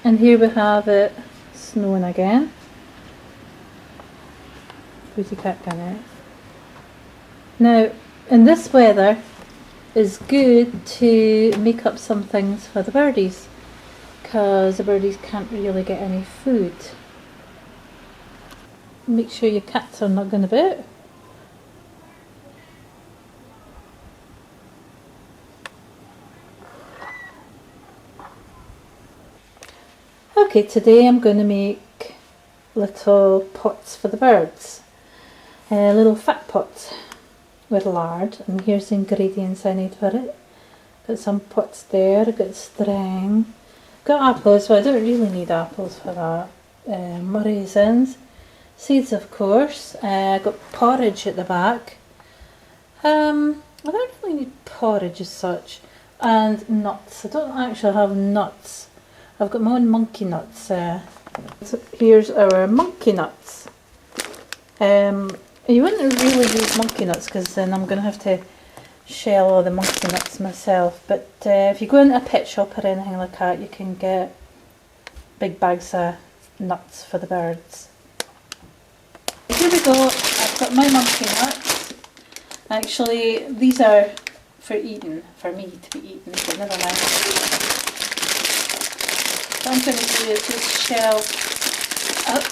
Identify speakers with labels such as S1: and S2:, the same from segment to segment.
S1: And here we have it snowing again. Pretty cat can it. Now, in this weather, it's good to make up some things for the birdies, because the birdies can't really get any food. Make sure your cats are not going about. Okay, today I'm going to make little pots for the birds. Little fat pots with lard, and here's the ingredients I need for it. Got some pots there, got string, got apples, so I don't really need apples for that. Raisins, seeds of course, got porridge at the back. I don't really need porridge as such, and nuts. I don't actually have nuts. I've got my own monkey nuts. So here's our monkey nuts. You wouldn't really use monkey nuts because then I'm going to have to shell all the monkey nuts myself. But if you go into a pet shop or anything like that, you can get big bags of nuts for the birds. Here we go. I've got my monkey nuts. Actually, these are for eating, for me to be eaten, but never mind. What I'm going to do is just shell up.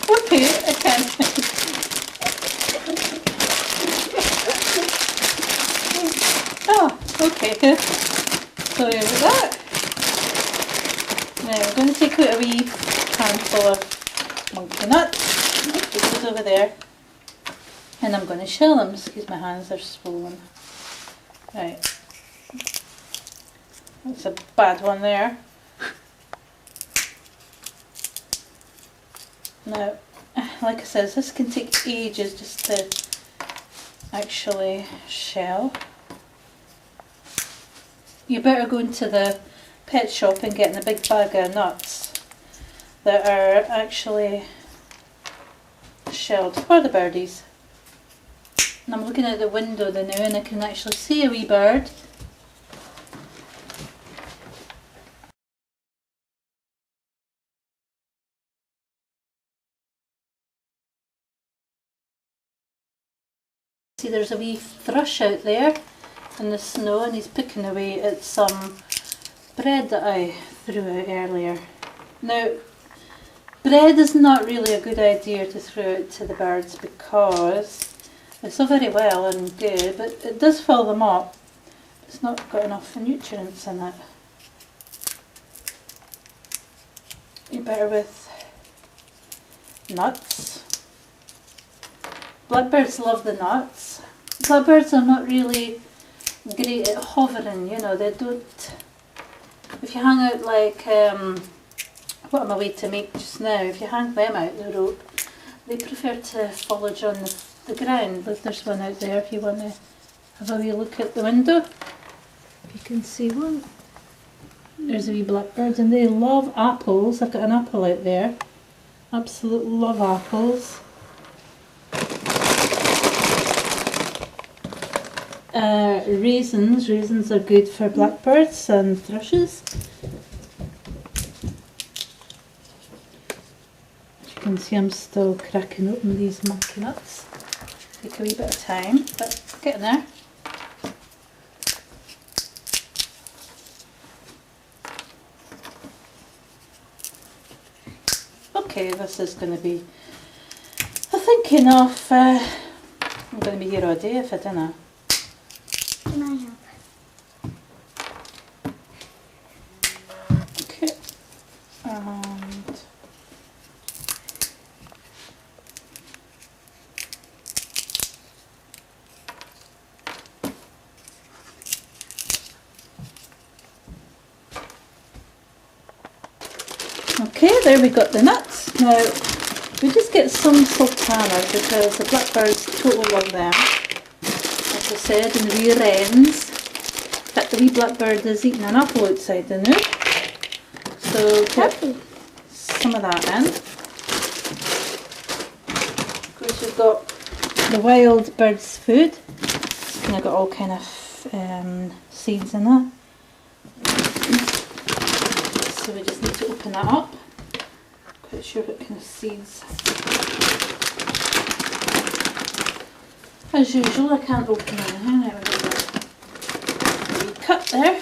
S1: Okay, I can. Oh, okay. Sorry about that. Now I'm going to take out a wee handful of monkey nuts. Put those over there. And I'm going to shell them. Excuse my hands, they're swollen. Right, that's a bad one there. Now, like I said, this can take ages just to actually shell. You better go into the pet shop and get a big bag of nuts that are actually shelled for the birdies. And I'm looking out the window now and I can actually see a wee bird. See, there's a wee thrush out there in the snow and he's picking away at some bread that I threw out earlier. Now, bread is not really a good idea to throw out to the birds because it's all very well and good, but it does fill them up. It's not got enough nutrients in it. You better with nuts. Blackbirds love the nuts. Blackbirds are not really great at hovering, you know, they don't. If you hang out like, what am I waiting to make just now, if you hang them out the rope, they prefer to forage on the ground. Look, there's one out there if you want to have a wee look at the window. If you can see one. There's a wee blackbird and they love apples. I've got an apple out there. Absolutely love apples. Raisins. Raisins are good for blackbirds and thrushes. As you can see, I'm still cracking open these monkey nuts. Take a wee bit of time, but getting there. Okay, this is going to be, I think, enough. I'm going to be here all day if I don't.
S2: Can I help?
S1: Okay, and okay, there we got the nuts. Now we just get some sultanas because the blackbirds totally love them. As I said, and the wee wrens. In fact, the wee blackbird is eating an apple outside the now. So get some of that in. Of course, we've got the wild bird's food. And I've got all kind of seeds in it. So we just need to open that up. Quite sure what kind of seeds. As usual, I can't open anything. There we go. We cut there.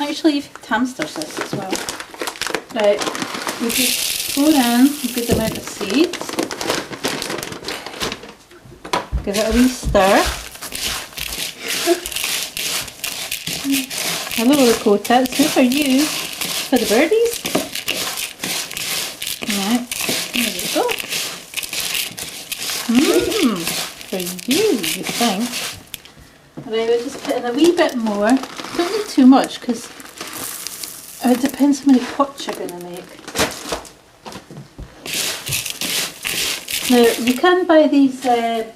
S1: Actually, you've hamsters this as well. Right, we just pour in a good amount of seeds. Give it a wee stir. I love all the quota. It's good for you, for the birdies. Right, there we go. For you think. Right, we'll just put in a wee bit more. Don't need too much because it depends how many pots you're going to make. Now, you can buy these, they're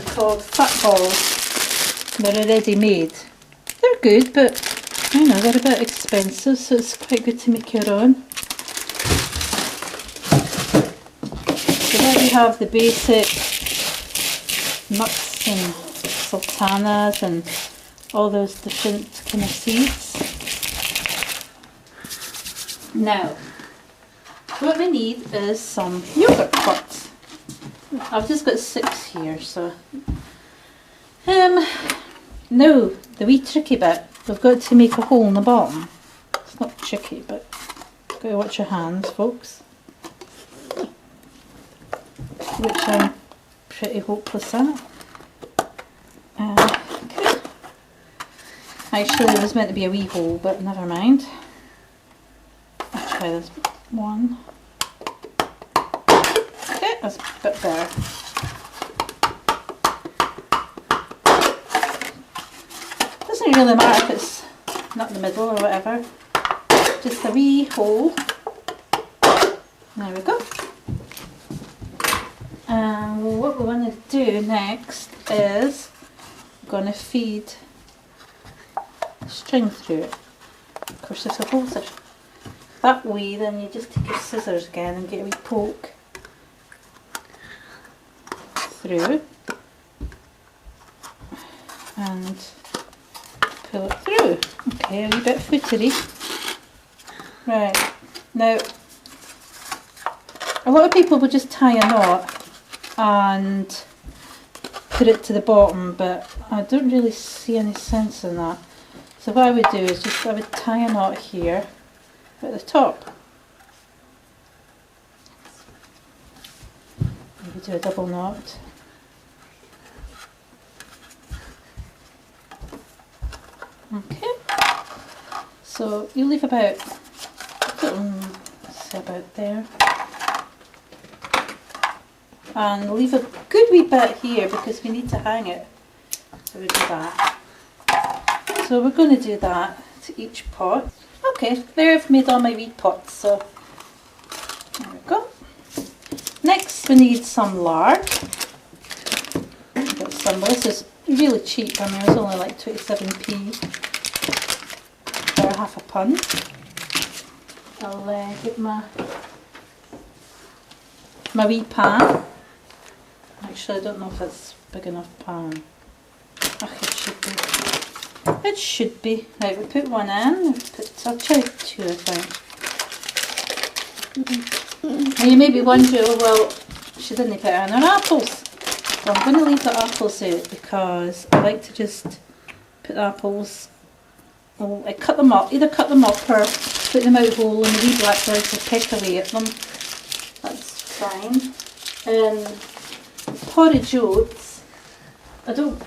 S1: called fat balls. They're already made. They're good, but I know they're a bit expensive, so it's quite good to make your own. So there you have the basic nuts and sultanas and all those different kind of seeds. Now, what we need is some yogurt pots. I've just got 6 here, so now the wee tricky bit, we've got to make a hole in the bottom. It's not tricky, but you've got to watch your hands, folks, which I'm pretty hopeless at. Okay. Actually, there was meant to be a wee hole, but never mind. I'll try this one. Okay, that's a bit better. Doesn't really matter if it's not in the middle or whatever. Just a wee hole. There we go. And what we want to do next is we're going to feed string through it. Of course, if the holes are that way, then you just take your scissors again and get a wee poke through and pull it through. Okay, a wee bit footery. Right, now a lot of people will just tie a knot and put it to the bottom, but I don't really see any sense in that. So what I would do is I would tie a knot here at the top. Maybe do a double knot. Okay. So you leave about, say about there. And leave a good wee bit here because we need to hang it. So we do that. So we're going to do that to each pot. Okay, there I've made all my wee pots, so there we go. Next we need some lard. Got some, this is really cheap, I mean it was only like 27p for half a pund. I'll get my wee pan. Actually I don't know if it's big enough pan. Oh, it should be. It should be. Right, we put one in. I'll try 2 I think. And you may be wondering, oh, well, she didn't put in her apples. Well, I'm going to leave the apples out because I like to just put the apples, well, I cut them up, either cut them up or put them out whole and the wee blackbirds will peck away at them. That's fine. Porridge oats, I don't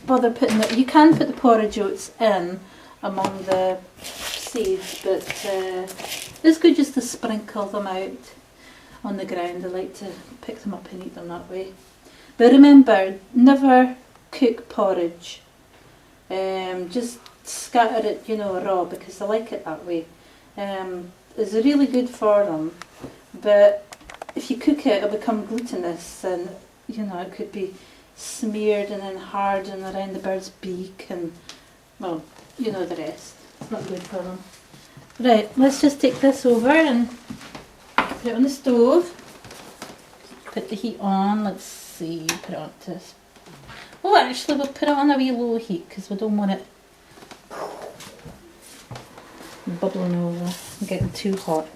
S1: bother putting it, you can put the porridge oats in among the seeds, but it's good just to sprinkle them out on the ground. I like to pick them up and eat them that way. But remember, never cook porridge. Just scatter it, you know, raw because I like it that way. It's really good for them, but if you cook it, it'll become glutinous and, you know, it could be smeared and then hardened around the bird's beak and, well, you know the rest. It's not good for them. Right, let's just take this over and put it on the stove. Put the heat on, let's see, put it on to Oh, actually we'll put it on a wee low heat because we don't want it bubbling over and getting too hot.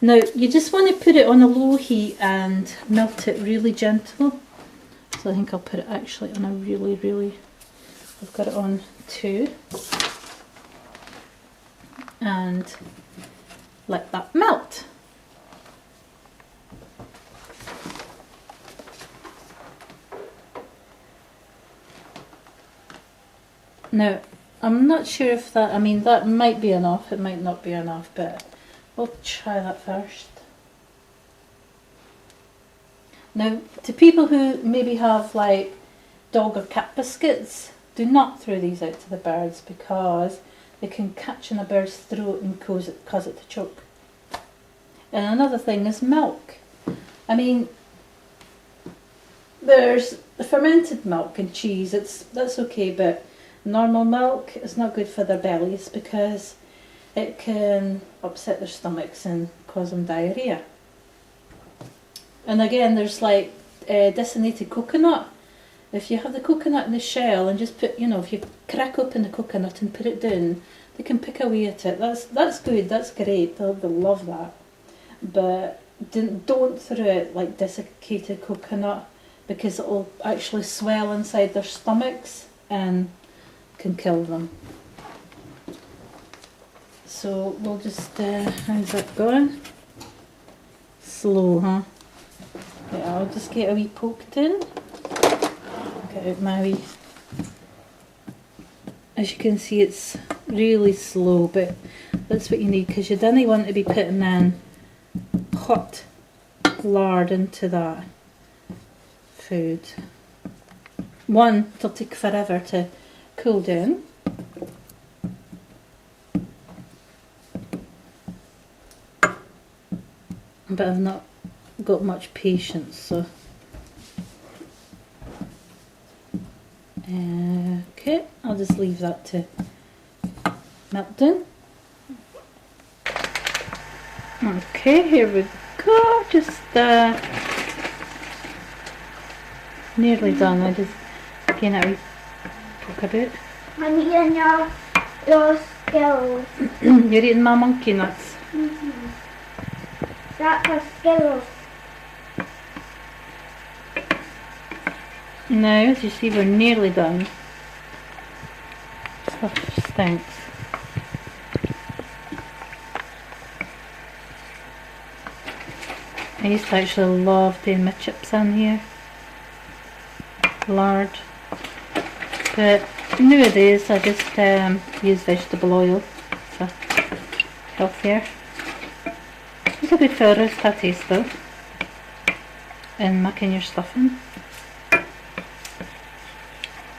S1: Now you just want to put it on a low heat and melt it really gentle. So I think I'll put it actually on a really, I've got it on 2 and let that melt. Now I'm not sure if that, I mean that might be enough, it might not be enough, but we'll try that first. Now to people who maybe have like dog or cat biscuits, do not throw these out to the birds because they can catch in a bird's throat and cause it to choke. And another thing is milk. I mean, there's the fermented milk and cheese, that's okay, but normal milk is not good for their bellies because it can upset their stomachs and cause them diarrhea. And again, there's like designated coconut. If you have the coconut in the shell and just put, you know, if you crack open the coconut and put it down, they can pick away at it. That's good, that's great, they'll love that. But don't throw it like desiccated coconut because it'll actually swell inside their stomachs and can kill them. So we'll just, how's that going? Slow, huh? Yeah, I'll just get a wee poked in. Get out my wee. As you can see, it's really slow, but that's what you need because you don't want to be putting in hot lard into that food. One, it'll take forever to cool down. But I've not got much patience, so okay, I'll just leave that to melt down. Okay, here we go, just nearly done. I just again I poke a bit.
S2: I'm eating your Skittles.
S1: You're eating my monkey nuts.
S2: That's for Skittles.
S1: Now, as you see, we're nearly done. Stuff stinks. I used to actually love doing my chips in here. Lard. But nowadays I just use vegetable oil. So healthier. It's a good for roast patties though. And making your stuffing.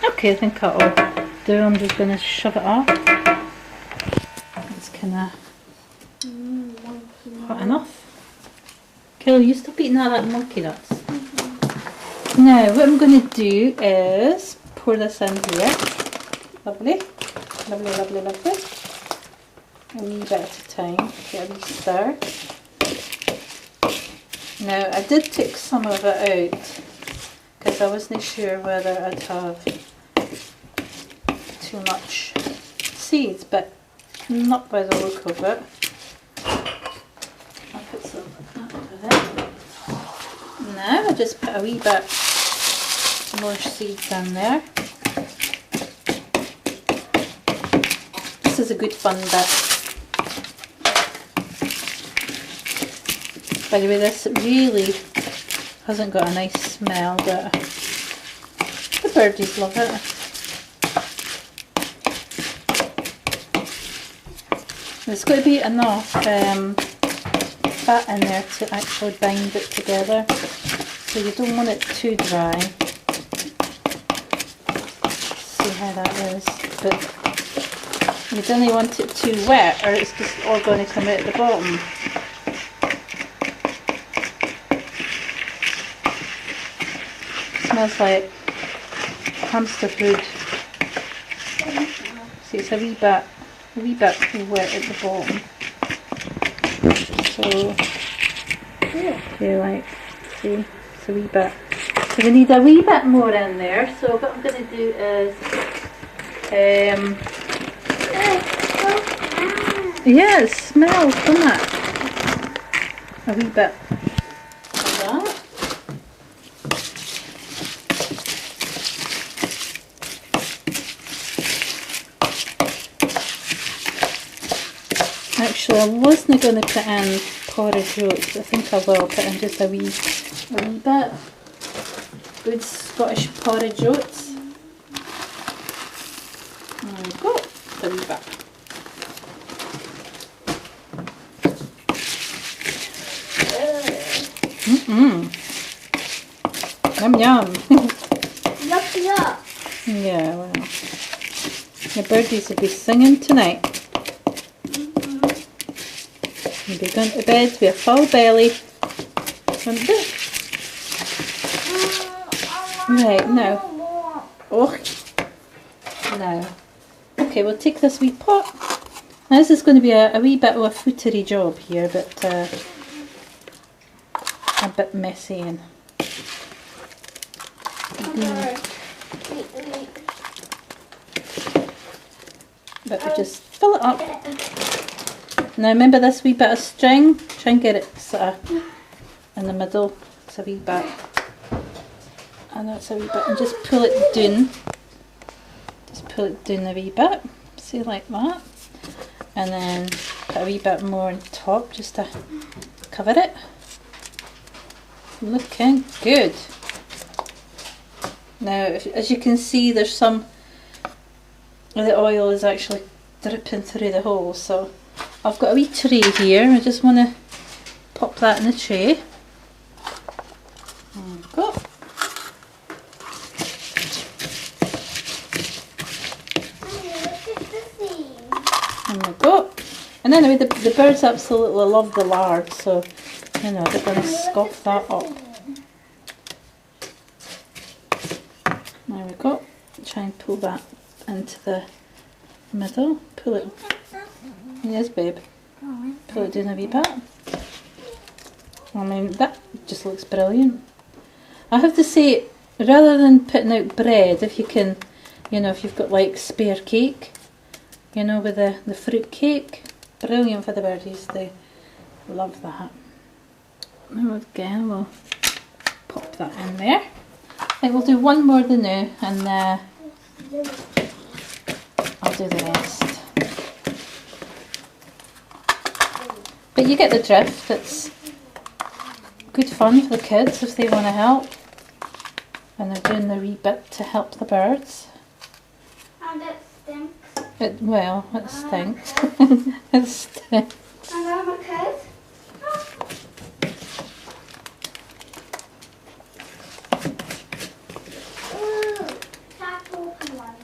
S1: Okay, I think that'll do. I'm just going to shove it off. It's kind of hot enough. Kill, you stop eating all that monkey nuts. Now, what I'm going to do is pour this in here. Lovely. Lovely, lovely, lovely. A wee bit at a time. Get a wee stir. Now, I did take some of it out because I wasn't sure whether I'd have too much seeds, but not by the look of it. I'll put some of that. Now I just put a wee bit more seeds in there. This is a good fun bit. By the way, this really hasn't got a nice smell, but the birdies love it. There's got to be enough fat in there to actually bind it together, so you don't want it too dry. See how that is, but you don't want it too wet or it's just all going to come out the bottom. Smells like hamster food. See, it's a wee bit wet at the bottom. So, okay, like, see, it's a wee bit So we need a wee bit more in there. So what I'm going to do is, yeah, it smells, doesn't it? A wee bit of that. Actually, I wasn't going to put in porridge oats, but I think I will put in just a wee bit. Good Scottish porridge oats. There we go, just a wee bit. Yum yum.
S2: Yup, yup.
S1: Yeah, well, the birdies will be singing tonight. You'll be going to bed with a full belly. Won't you? Right, now. Oh, now. Okay, we'll take this wee pot. Now this is going to be a wee bit of a footery job here, but a bit messy and but we just fill it up. Now remember this wee bit of string, try and get it sort of in the middle. It's a wee bit, and that's a wee bit, and just pull it down. Just pull it down a wee bit, see, like that, and then put a wee bit more on top just to cover it. Looking good. Now, as you can see, there's some of the oil is actually dripping through the hole, so I've got a wee tray here. I just want to pop that in the tray. There we go. There we go. And anyway, the birds absolutely love the lard, so you know they're going to scoff that up. There we go. Try and pull that into the middle. Pull it. Yes, babe. Pull it down a wee bit. I mean, that just looks brilliant. I have to say, rather than putting out bread, if you can, you know, if you've got like spare cake, you know, with the fruit cake, brilliant for the birdies. They love that. Now again, we'll pop that in there. I think we'll do one more than now, and I'll do the rest. But you get the drift. It's good fun for the kids if they want to help, and they're doing the wee bit to help the birds.
S2: And it stinks.
S1: It stinks. It stinks.
S2: And I'm a kid.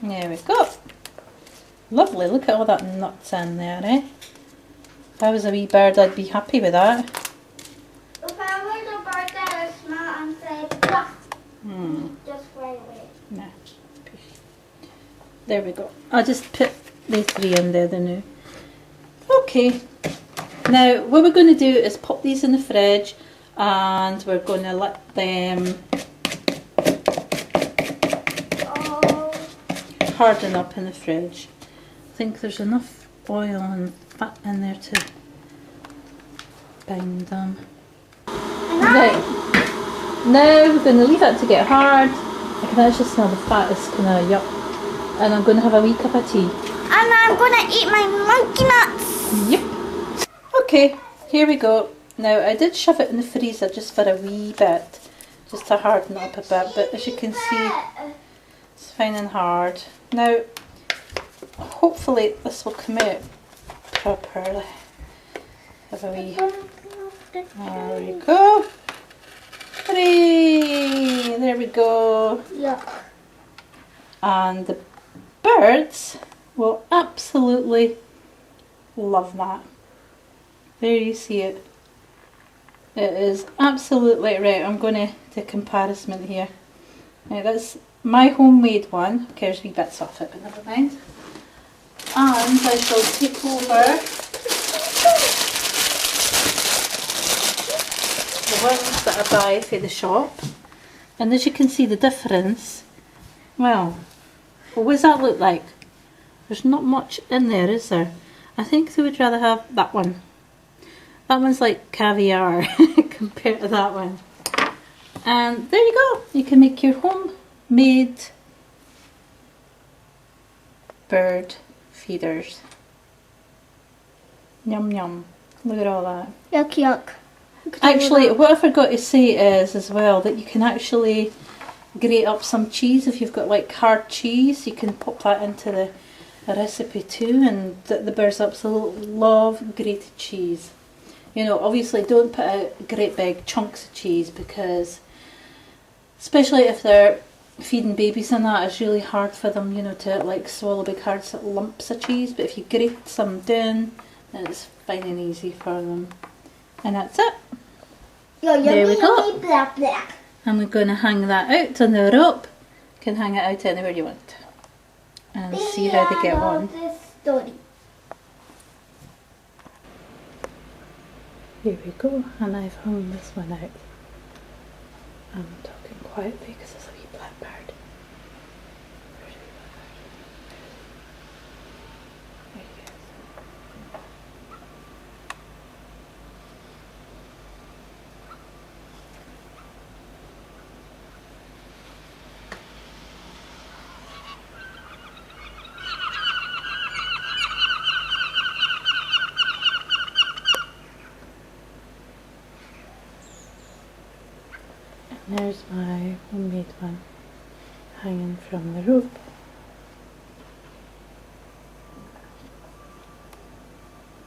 S1: There we go. Lovely, look at all that nuts in there, eh? If I was a wee bird, I'd be happy with that.
S2: If I was a bird that is smart and said, "Plus," just fly away.
S1: No. There we go. I'll just put these three in there now. Okay. Now, what we're going to do is pop these in the fridge, and we're going to let them harden up in the fridge. I think there's enough oil and fat in there to bind them. Right, now we're going to leave that to get hard. I can actually smell the fat is kind of yuck. And I'm going to have a wee cup of tea.
S2: And I'm going to eat my monkey nuts.
S1: Yep. Okay, here we go. Now I did shove it in the freezer just for a wee bit, just to harden it up a bit, but as you can see, it's fine and hard. Now, hopefully this will come out properly. Have a wee. There we go. Hooray! There we go.
S2: Yuck.
S1: And the birds will absolutely love that. There you see it. It is absolutely right. I'm going to do a comparison here. Now that's my homemade one. Okay, there's wee bits off it, but never mind. And I shall take over the ones that I buy for the shop. And as you can see the difference, well, what does that look like? There's not much in there, is there? I think they would rather have that one. That one's like caviar compared to that one. And there you go. You can make your homemade bird feeders. Yum yum. Look at all that.
S2: Yuck, yuck.
S1: Actually, what I forgot to say is as well that you can actually grate up some cheese. If you've got like hard cheese, you can pop that into the recipe too, and the birds absolutely love grated cheese. You know, obviously don't put out great big chunks of cheese, because especially if they're feeding babies and that, it's really hard for them, you know, to like swallow big hard lumps of cheese. But if you grate some down, then it's fine and easy for them. And that's it. There we go.
S2: Blah, blah.
S1: And we're going to hang that out on the rope. You can hang it out anywhere you want. And see how they get on. Here we go, and I've hung this one out. I'm talking quietly because there's a wee blackbird. Where's the wee blackbird? There he is. And there's my homemade one hanging from the rope.